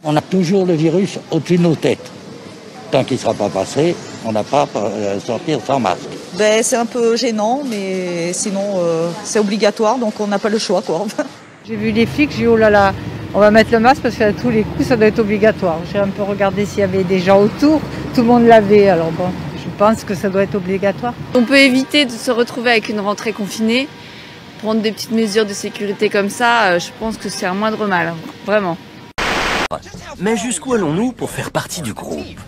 On a toujours le virus au-dessus de nos têtes. Tant qu'il ne sera pas passé, on n'a pas à sortir sans masque. C'est un peu gênant, mais sinon c'est obligatoire, donc on n'a pas le choix, quoi. J'ai vu les flics, j'ai dit oh là là, on va mettre le masque parce qu'à tous les coups ça doit être obligatoire. J'ai un peu regardé s'il y avait des gens autour, tout le monde l'avait, alors bon, je pense que ça doit être obligatoire. On peut éviter de se retrouver avec une rentrée confinée, prendre des petites mesures de sécurité comme ça, je pense que c'est un moindre mal, vraiment. Mais jusqu'où allons-nous pour faire partie du groupe?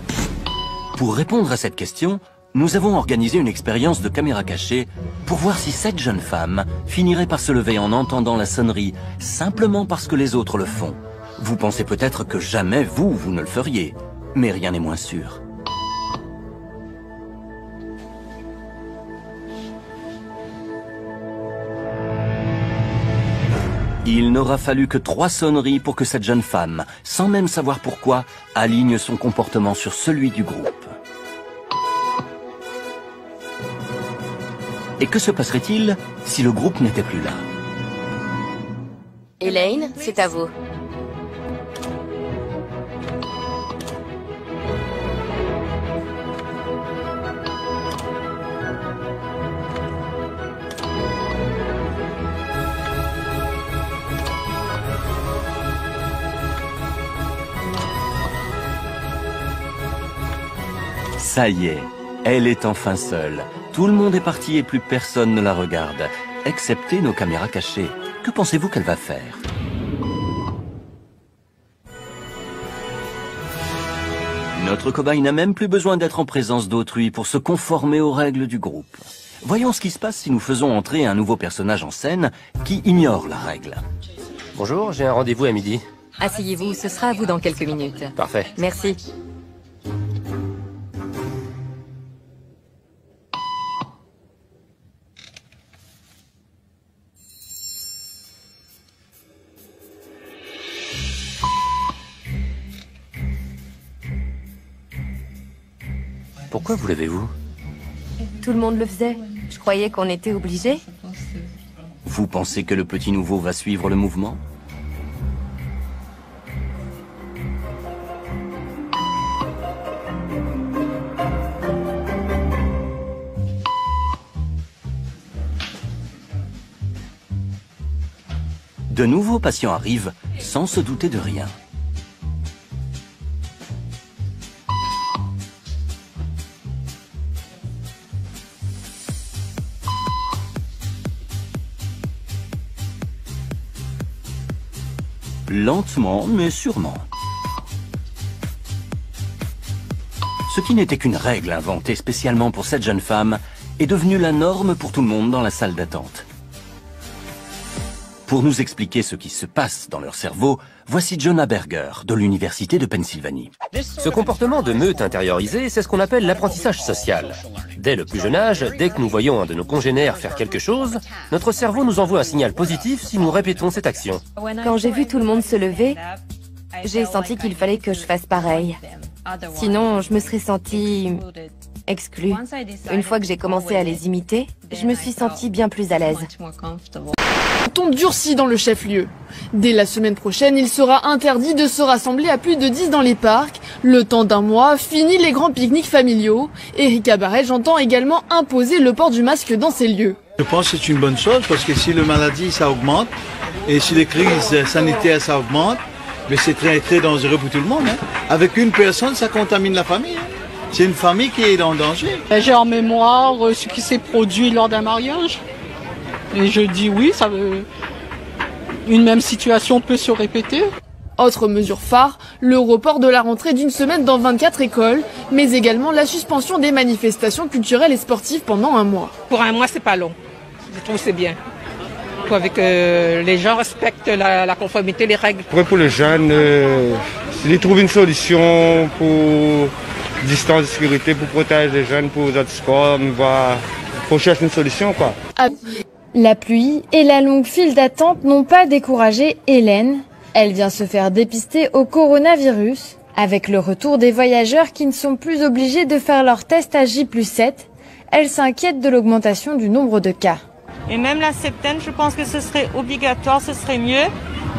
Pour répondre à cette question, nous avons organisé une expérience de caméra cachée pour voir si cette jeune femme finirait par se lever en entendant la sonnerie, simplement parce que les autres le font. Vous pensez peut-être que jamais vous ne le feriez, mais rien n'est moins sûr. Il n'aura fallu que 3 sonneries pour que cette jeune femme, sans même savoir pourquoi, aligne son comportement sur celui du groupe. Et que se passerait-il si le groupe n'était plus là? Elaine, c'est à vous. Ça y est, elle est enfin seule. Tout le monde est parti et plus personne ne la regarde, excepté nos caméras cachées. Que pensez-vous qu'elle va faire? Notre cobaye n'a même plus besoin d'être en présence d'autrui pour se conformer aux règles du groupe. Voyons ce qui se passe si nous faisons entrer un nouveau personnage en scène qui ignore la règle. Bonjour, j'ai un rendez-vous à midi. Asseyez-vous, ce sera à vous dans quelques minutes. Parfait. Merci. Pourquoi vous l'avez-vous? Tout le monde le faisait. Je croyais qu'on était obligés. Vous pensez que le petit nouveau va suivre le mouvement? De nouveaux patients arrivent sans se douter de rien. Lentement, mais sûrement. Ce qui n'était qu'une règle inventée spécialement pour cette jeune femme est devenu la norme pour tout le monde dans la salle d'attente. Pour nous expliquer ce qui se passe dans leur cerveau, voici Jonah Berger, de l'Université de Pennsylvanie. Ce comportement de meute intériorisée, c'est ce qu'on appelle l'apprentissage social. Dès le plus jeune âge, dès que nous voyons un de nos congénères faire quelque chose, notre cerveau nous envoie un signal positif si nous répétons cette action. Quand j'ai vu tout le monde se lever, j'ai senti qu'il fallait que je fasse pareil. Sinon, je me serais sentie exclue. Une fois que j'ai commencé à les imiter, je me suis sentie bien plus à l'aise. Le ton durcit dans le chef-lieu. Dès la semaine prochaine, il sera interdit de se rassembler à plus de 10 dans les parcs. Le temps d'un mois, fini les grands pique-niques familiaux. Erika Barrege entend également imposer le port du masque dans ces lieux. Je pense que c'est une bonne chose parce que si la maladie ça augmente et si les crises sanitaires ça augmente, mais c'est très très dangereux pour tout le monde. Avec une personne, ça contamine la famille. C'est une famille qui est en danger. J'ai en mémoire ce qui s'est produit lors d'un mariage. Et je dis oui, une même situation peut se répéter. Autre mesure phare, le report de la rentrée d'une semaine dans 24 écoles, mais également la suspension des manifestations culturelles et sportives pendant un mois. Pour un mois, c'est pas long. Je trouve que c'est bien. Avec les gens respectent la conformité, les règles. Pour les jeunes, ils trouvent une solution pour distance de sécurité, pour protéger les jeunes, pour les autres sports. Faut chercher une solution, quoi. La pluie et la longue file d'attente n'ont pas découragé Hélène. Elle vient se faire dépister au coronavirus. Avec le retour des voyageurs qui ne sont plus obligés de faire leur test à J+7, elle s'inquiète de l'augmentation du nombre de cas. Et même la septaine, je pense que ce serait obligatoire, ce serait mieux.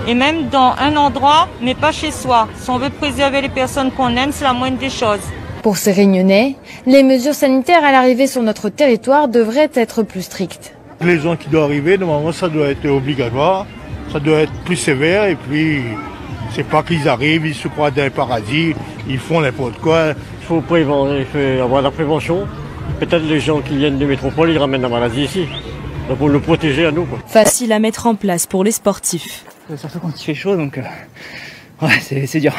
Et même dans un endroit, mais pas chez soi. Si on veut préserver les personnes qu'on aime, c'est la moindre des choses. Pour ces Réunionnais, les mesures sanitaires à l'arrivée sur notre territoire devraient être plus strictes. Les gens qui doivent arriver, normalement, ça doit être obligatoire, ça doit être plus sévère, et puis c'est pas qu'ils arrivent, ils se croient d'un paradis, ils font n'importe quoi. Il faut avoir la prévention. Peut-être les gens qui viennent de métropole, ils ramènent la maladie ici. Donc pour le protéger à nous, quoi. Facile à mettre en place pour les sportifs. Surtout quand il fait chaud, donc ouais, c'est dur.